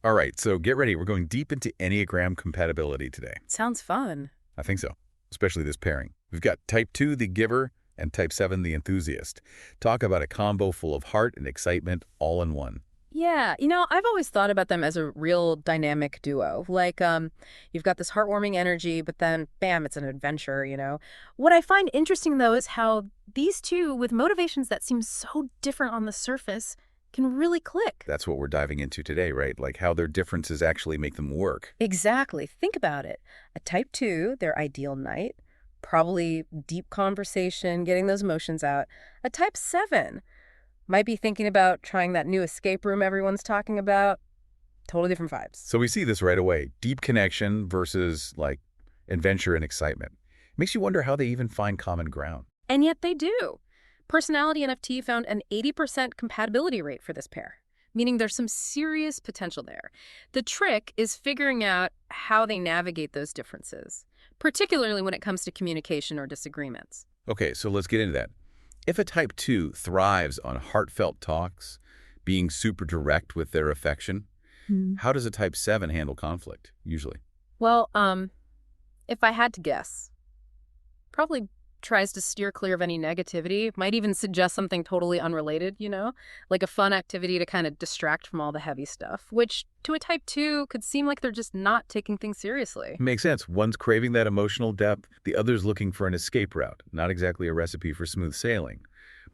All right, so get ready. We're going deep into Enneagram compatibility today. Sounds fun. I think so, especially this pairing. We've got Type 2, the giver, and Type 7, the enthusiast. Talk about a combo full of heart and excitement all in one. Yeah, I've always thought about them as a real dynamic duo. Like, you've got this heartwarming energy, but then, bam, it's an adventure. What I find interesting, though, is how these two, with motivations that seem so different on the surface, can really click. That's what we're diving into today, right? Like how their differences actually make them work. Exactly. Think about it. A type 2, their ideal night, probably deep conversation, getting those emotions out. A type 7 might be thinking about trying that new escape room everyone's talking about. Totally different vibes. So we see this right away. Deep connection versus like adventure and excitement. Makes you wonder how they even find common ground. And yet they do. Personality NFT found an 80% compatibility rate for this pair, meaning there's some serious potential there. The trick is figuring out how they navigate those differences, particularly when it comes to communication or disagreements. Okay, so let's get into that. If a Type 2 thrives on heartfelt talks, being super direct with their affection, how does a Type 7 handle conflict, usually? Well, if I had to guess, probably tries to steer clear of any negativity, might even suggest something totally unrelated, like a fun activity to kind of distract from all the heavy stuff, which to a type 2 could seem like they're just not taking things seriously. Makes sense. One's craving that emotional depth, the other's looking for an escape route. Not exactly a recipe for smooth sailing.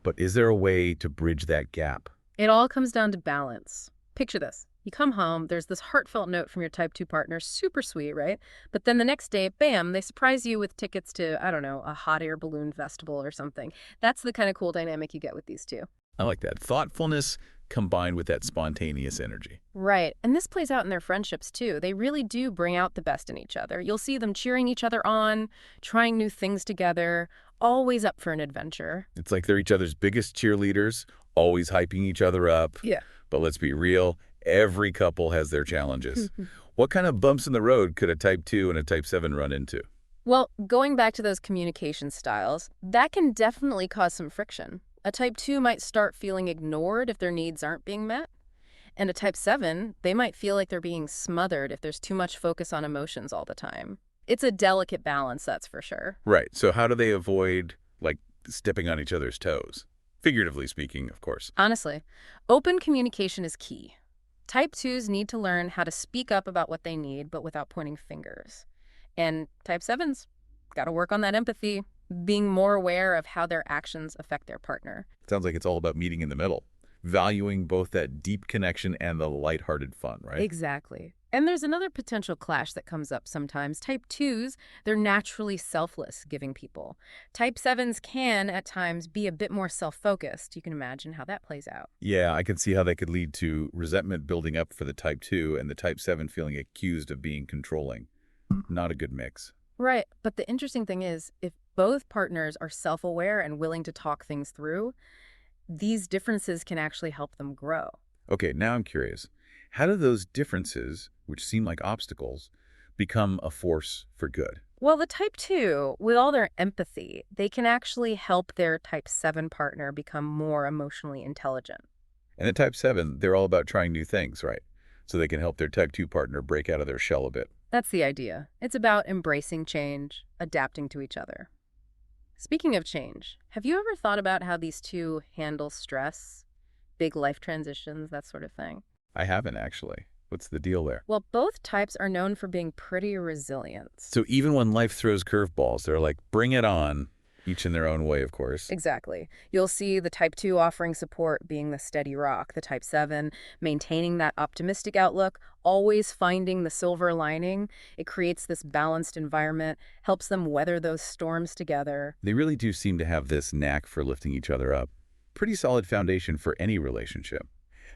But is there a way to bridge that gap? It all comes down to balance. Picture this. You come home, there's this heartfelt note from your type 2 partner, super sweet, right? But then the next day, bam, they surprise you with tickets to, I don't know, a hot air balloon festival or something. That's the kind of cool dynamic you get with these two. I like that. Thoughtfulness combined with that spontaneous energy. Right. And this plays out in their friendships, too. They really do bring out the best in each other. You'll see them cheering each other on, trying new things together, always up for an adventure. It's like they're each other's biggest cheerleaders, always hyping each other up. Yeah. But let's be real, every couple has their challenges. What kind of bumps in the road could a Type 2 and a Type 7 run into? Well, going back to those communication styles, that can definitely cause some friction. A type 2 might start feeling ignored if their needs aren't being met. And a type 7, they might feel like they're being smothered if there's too much focus on emotions all the time. It's a delicate balance, that's for sure. Right. So how do they avoid, like, stepping on each other's toes? Figuratively speaking, of course. Honestly, open communication is key. Type 2s need to learn how to speak up about what they need, but without pointing fingers. And type 7s got to work on that empathy, being more aware of how their actions affect their partner. Sounds like it's all about meeting in the middle, valuing both that deep connection and the lighthearted fun, right? Exactly. And there's another potential clash that comes up sometimes. Type 2s, they're naturally selfless, giving people. Type 7s can, at times, be a bit more self-focused. You can imagine how that plays out. Yeah, I can see how that could lead to resentment building up for the Type 2 and the Type 7 feeling accused of being controlling. Not a good mix. Right. But the interesting thing is, if both partners are self-aware and willing to talk things through, these differences can actually help them grow. Okay, now I'm curious. How do those differences, which seem like obstacles, become a force for good? Well, the type 2, with all their empathy, they can actually help their type 7 partner become more emotionally intelligent. And the Type 7, they're all about trying new things, right? So they can help their Type 2 partner break out of their shell a bit. That's the idea. It's about embracing change, adapting to each other. Speaking of change, have you ever thought about how these two handle stress, big life transitions, that sort of thing? I haven't, actually. What's the deal there? Well, both types are known for being pretty resilient. So even when life throws curveballs, they're like, bring it on, each in their own way, of course. Exactly. You'll see the type 2 offering support, being the steady rock, the type 7 maintaining that optimistic outlook, always finding the silver lining. It creates this balanced environment, helps them weather those storms together. They really do seem to have this knack for lifting each other up. Pretty solid foundation for any relationship.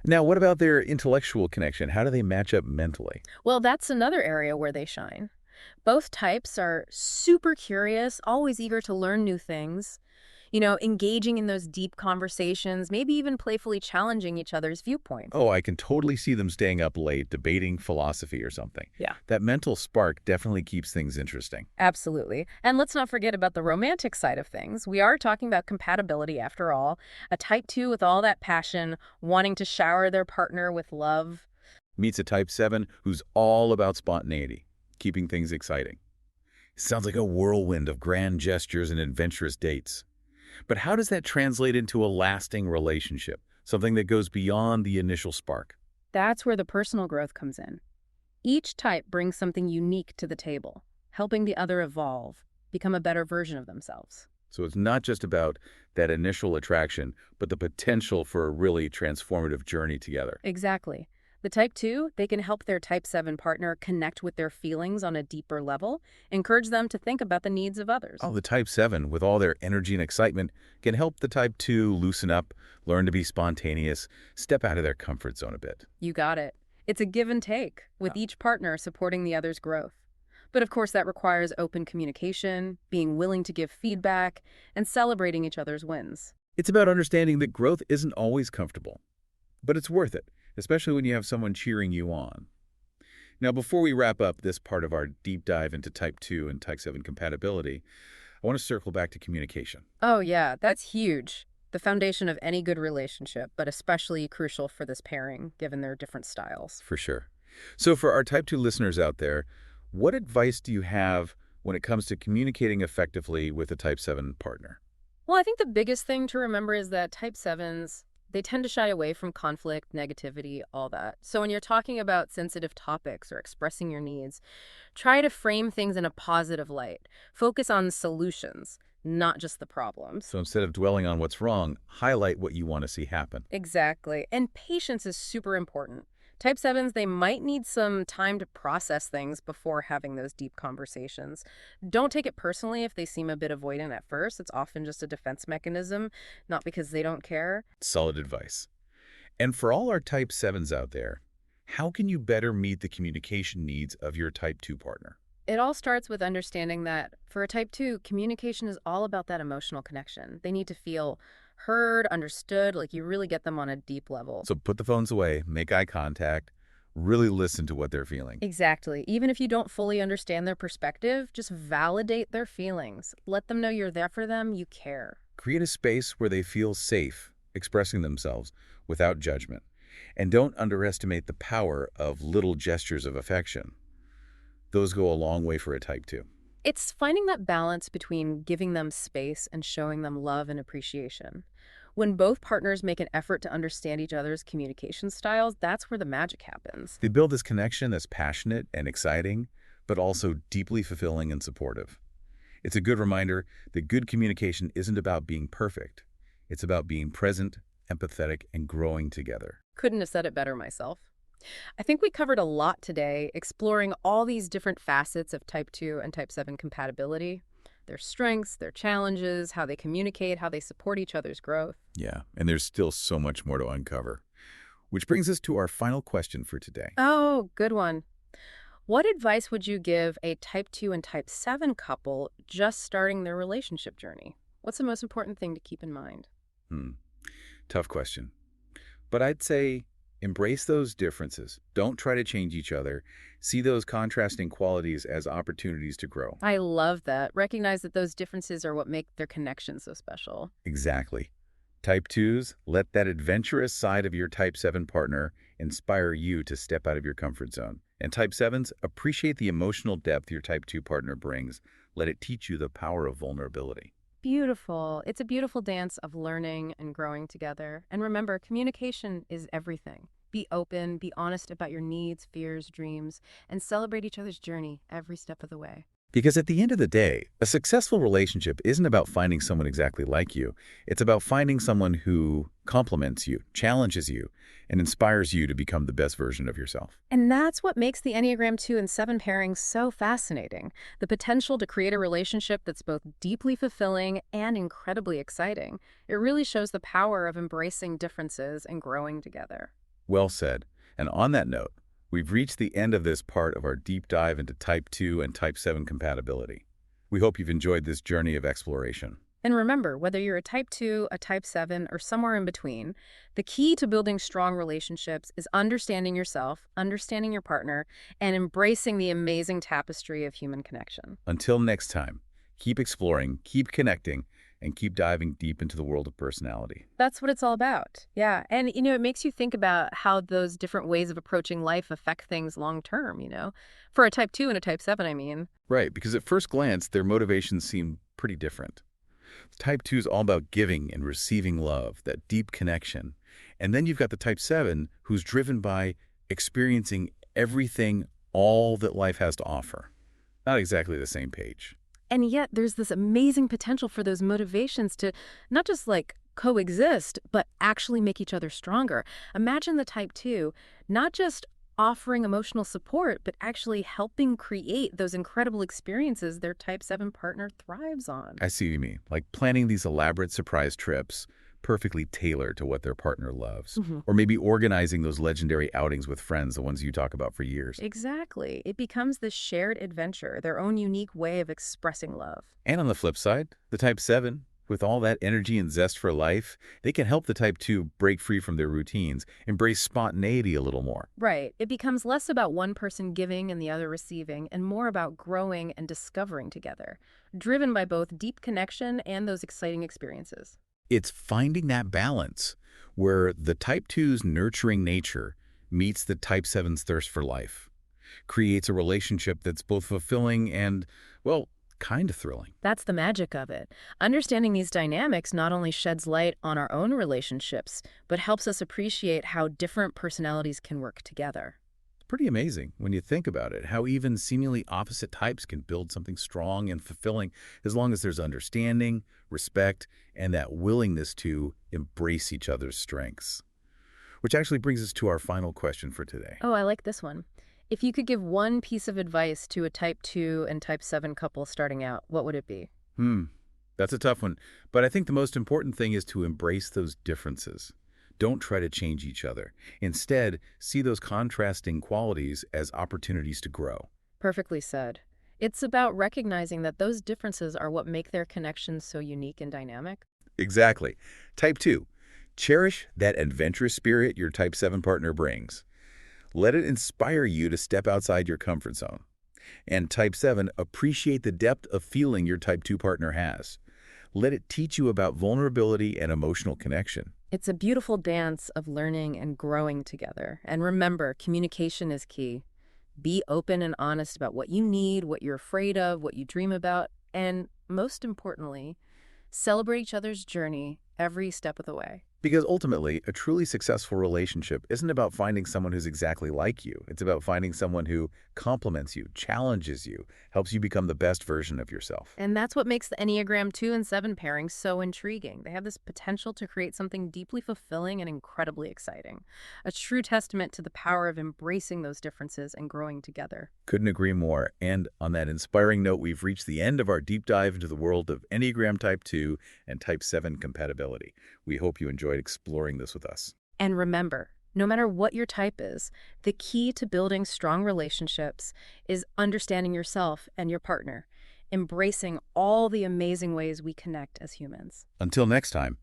Now, what about their intellectual connection? How do they match up mentally? Well, that's another area where they shine. Both types are super curious, always eager to learn new things, engaging in those deep conversations, maybe even playfully challenging each other's viewpoints. Oh, I can totally see them staying up late, debating philosophy or something. Yeah. That mental spark definitely keeps things interesting. Absolutely. And let's not forget about the romantic side of things. We are talking about compatibility after all. A type 2 with all that passion, wanting to shower their partner with love. meets a type 7 who's all about spontaneity, keeping things exciting. Sounds like a whirlwind of grand gestures and adventurous dates. But how does that translate into a lasting relationship, something that goes beyond the initial spark? That's where the personal growth comes in. Each type brings something unique to the table, helping the other evolve, become a better version of themselves. So it's not just about that initial attraction, but the potential for a really transformative journey together. Exactly. The type 2, they can help their type 7 partner connect with their feelings on a deeper level, encourage them to think about the needs of others. Oh, the type 7, with all their energy and excitement, can help the type 2 loosen up, learn to be spontaneous, step out of their comfort zone a bit. You got it. It's a give and take, with each partner supporting the other's growth. But of course, that requires open communication, being willing to give feedback, and celebrating each other's wins. It's about understanding that growth isn't always comfortable, but it's worth it, especially when you have someone cheering you on. Now, before we wrap up this part of our deep dive into type 2 and type 7 compatibility, I want to circle back to communication. Oh, yeah, that's huge. The foundation of any good relationship, but especially crucial for this pairing, given their different styles. For sure. So for our type 2 listeners out there, what advice do you have when it comes to communicating effectively with a type 7 partner? Well, I think the biggest thing to remember is that type 7s, they tend to shy away from conflict, negativity, all that. So when you're talking about sensitive topics or expressing your needs, try to frame things in a positive light. Focus on solutions, not just the problems. So instead of dwelling on what's wrong, highlight what you want to see happen. Exactly. And patience is super important. Type 7s, they might need some time to process things before having those deep conversations. Don't take it personally if they seem a bit avoidant at first. It's often just a defense mechanism, not because they don't care. Solid advice. And for all our type 7s out there, how can you better meet the communication needs of your type 2 partner? It all starts with understanding that for a type 2, communication is all about that emotional connection. They need to feel heard, understood, like you really get them on a deep level. So put the phones away, make eye contact, really listen to what they're feeling. Exactly. Even if you don't fully understand their perspective, just validate their feelings. Let them know you're there for them, you care. Create a space where they feel safe expressing themselves without judgment. And don't underestimate the power of little gestures of affection. Those go a long way for a type 2. It's finding that balance between giving them space and showing them love and appreciation. When both partners make an effort to understand each other's communication styles, that's where the magic happens. They build this connection that's passionate and exciting, but also deeply fulfilling and supportive. It's a good reminder that good communication isn't about being perfect. It's about being present, empathetic, and growing together. Couldn't have said it better myself. I think we covered a lot today, exploring all these different facets of type 2 and type 7 compatibility, their strengths, their challenges, how they communicate, how they support each other's growth. Yeah, and there's still so much more to uncover. Which brings us to our final question for today. Oh, good one. What advice would you give a type 2 and type 7 couple just starting their relationship journey? What's the most important thing to keep in mind? Tough question. But I'd say embrace those differences. Don't try to change each other. See those contrasting qualities as opportunities to grow. I love that. Recognize that those differences are what make their connection so special. Exactly. Type 2s, let that adventurous side of your type 7 partner inspire you to step out of your comfort zone. And type 7s, appreciate the emotional depth your type 2 partner brings. Let it teach you the power of vulnerability. Beautiful. It's a beautiful dance of learning and growing together. And remember, communication is everything. Be open, be honest about your needs, fears, dreams, and celebrate each other's journey every step of the way. Because at the end of the day, a successful relationship isn't about finding someone exactly like you. It's about finding someone who compliments you, challenges you, and inspires you to become the best version of yourself. And that's what makes the Enneagram 2 and 7 pairing so fascinating. The potential to create a relationship that's both deeply fulfilling and incredibly exciting. It really shows the power of embracing differences and growing together. Well said. And on that note, we've reached the end of this part of our deep dive into type 2 and type 7 compatibility. We hope you've enjoyed this journey of exploration. And remember, whether you're a type 2, a type 7, or somewhere in between, the key to building strong relationships is understanding yourself, understanding your partner, and embracing the amazing tapestry of human connection. Until next time, keep exploring, keep connecting, and keep diving deep into the world of personality. That's what it's all about. Yeah. And, it makes you think about how those different ways of approaching life affect things long term. For a type 2 and a type 7, I mean. Right, because at first glance, their motivations seem pretty different. Type 2 is all about giving and receiving love, that deep connection. And then you've got the Type 7, who's driven by experiencing everything, all that life has to offer. Not exactly the same page. And yet there's this amazing potential for those motivations to not just like coexist, but actually make each other stronger. Imagine the type 2 not just offering emotional support, but actually helping create those incredible experiences their type 7 partner thrives on. I see what you mean, like planning these elaborate surprise trips, perfectly tailored to what their partner loves. Or maybe organizing those legendary outings with friends, the ones you talk about for years. Exactly. It becomes this shared adventure, their own unique way of expressing love. And on the flip side, the Type 7, with all that energy and zest for life, they can help the Type 2 break free from their routines, embrace spontaneity a little more. Right. It becomes less about one person giving and the other receiving, and more about growing and discovering together, driven by both deep connection and those exciting experiences. It's finding that balance where the Type 2's nurturing nature meets the Type 7's thirst for life, creates a relationship that's both fulfilling and, well, kind of thrilling. That's the magic of it. Understanding these dynamics not only sheds light on our own relationships, but helps us appreciate how different personalities can work together. It's pretty amazing when you think about it, how even seemingly opposite types can build something strong and fulfilling as long as there's understanding, respect, and that willingness to embrace each other's strengths. Which actually brings us to our final question for today. Oh, I like this one. If you could give one piece of advice to a type 2 and type 7 couple starting out, what would it be? That's a tough one. But I think the most important thing is to embrace those differences. Don't try to change each other. Instead, see those contrasting qualities as opportunities to grow. Perfectly said. It's about recognizing that those differences are what make their connections so unique and dynamic. Exactly. Type 2. Cherish that adventurous spirit your Type 7 partner brings. Let it inspire you to step outside your comfort zone. And Type 7, appreciate the depth of feeling your Type 2 partner has. Let it teach you about vulnerability and emotional connection. It's a beautiful dance of learning and growing together. And remember, communication is key. Be open and honest about what you need, what you're afraid of, what you dream about, and most importantly, celebrate each other's journey every step of the way. Because ultimately, a truly successful relationship isn't about finding someone who's exactly like you. It's about finding someone who compliments you, challenges you, helps you become the best version of yourself. And that's what makes the Enneagram 2 and 7 pairing so intriguing. They have this potential to create something deeply fulfilling and incredibly exciting. A true testament to the power of embracing those differences and growing together. Couldn't agree more. And on that inspiring note, we've reached the end of our deep dive into the world of Enneagram Type 2 and Type 7 compatibility. We hope you enjoyed exploring this with us. And remember, no matter what your type is, the key to building strong relationships is understanding yourself and your partner, embracing all the amazing ways we connect as humans. Until next time,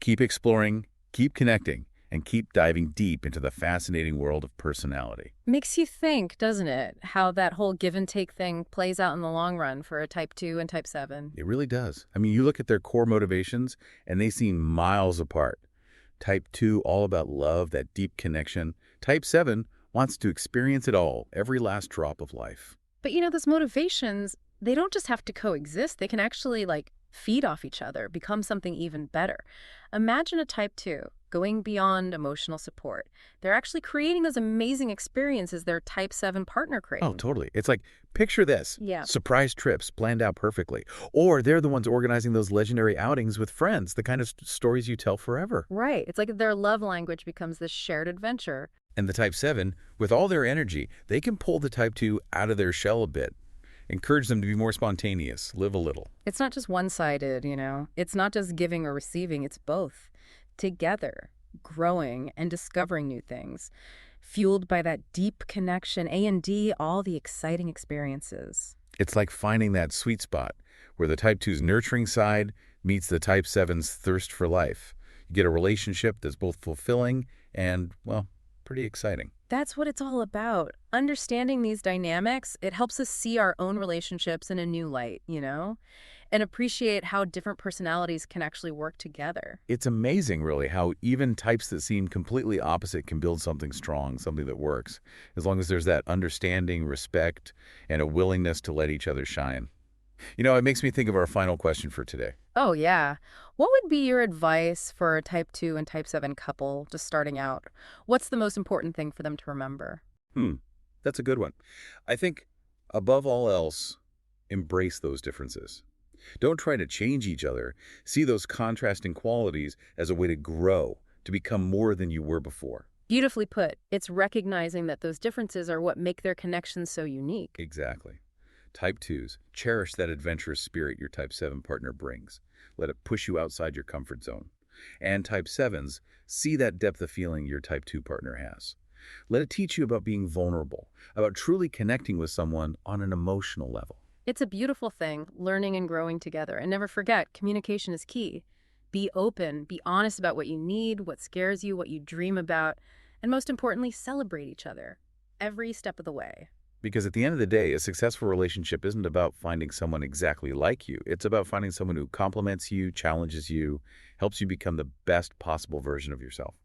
keep exploring, keep connecting, and keep diving deep into the fascinating world of personality. Makes you think, doesn't it, how that whole give and take thing plays out in the long run for a type 2 and type 7. It really does. I mean, you look at their core motivations, and they seem miles apart. Type 2, all about love, that deep connection. Type 7 wants to experience it all, every last drop of life. But those motivations, they don't just have to coexist. They can actually, feed off each other, become something even better. Imagine a type 2 going beyond emotional support. They're actually creating those amazing experiences their type 7 partner creates. Oh, totally. It's like, picture this. Yeah. Surprise trips planned out perfectly. Or they're the ones organizing those legendary outings with friends, the kind of stories you tell forever. Right. It's like their love language becomes this shared adventure. And the Type 7, with all their energy, they can pull the Type 2 out of their shell a bit. Encourage them to be more spontaneous, live a little. It's not just one-sided, It's not just giving or receiving, it's both. Together, growing and discovering new things, fueled by that deep connection, A&D, all the exciting experiences. It's like finding that sweet spot where the Type 2's nurturing side meets the Type 7's thirst for life. You get a relationship that's both fulfilling and, well, pretty exciting. That's what it's all about. Understanding these dynamics, it helps us see our own relationships in a new light, and appreciate how different personalities can actually work together. It's amazing, really, how even types that seem completely opposite can build something strong, something that works, as long as there's that understanding, respect, and a willingness to let each other shine. It makes me think of our final question for today. Oh, yeah. What would be your advice for a type 2 and type 7 couple just starting out? What's the most important thing for them to remember? Hmm, that's a good one. I think, above all else, embrace those differences. Don't try to change each other. See those contrasting qualities as a way to grow, to become more than you were before. Beautifully put. It's recognizing that those differences are what make their connections so unique. Exactly. Type 2s, cherish that adventurous spirit your Type 7 partner brings. Let it push you outside your comfort zone. And Type 7s, see that depth of feeling your Type 2 partner has. Let it teach you about being vulnerable, about truly connecting with someone on an emotional level. It's a beautiful thing, learning and growing together. And never forget, communication is key. Be open, be honest about what you need, what scares you, what you dream about, and most importantly, celebrate each other every step of the way. Because at the end of the day, a successful relationship isn't about finding someone exactly like you. It's about finding someone who compliments you, challenges you, helps you become the best possible version of yourself.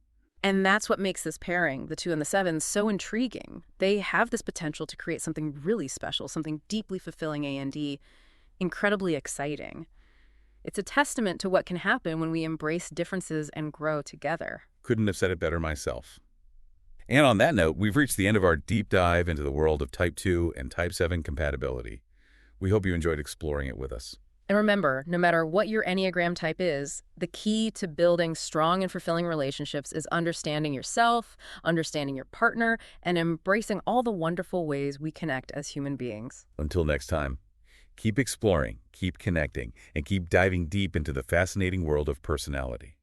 And that's what makes this pairing, the 2 and the 7, so intriguing. They have this potential to create something really special, something deeply fulfilling and incredibly exciting. It's a testament to what can happen when we embrace differences and grow together. Couldn't have said it better myself. And on that note, we've reached the end of our deep dive into the world of Type 2 and Type 7 compatibility. We hope you enjoyed exploring it with us. And remember, no matter what your Enneagram type is, the key to building strong and fulfilling relationships is understanding yourself, understanding your partner, and embracing all the wonderful ways we connect as human beings. Until next time, keep exploring, keep connecting, and keep diving deep into the fascinating world of personality.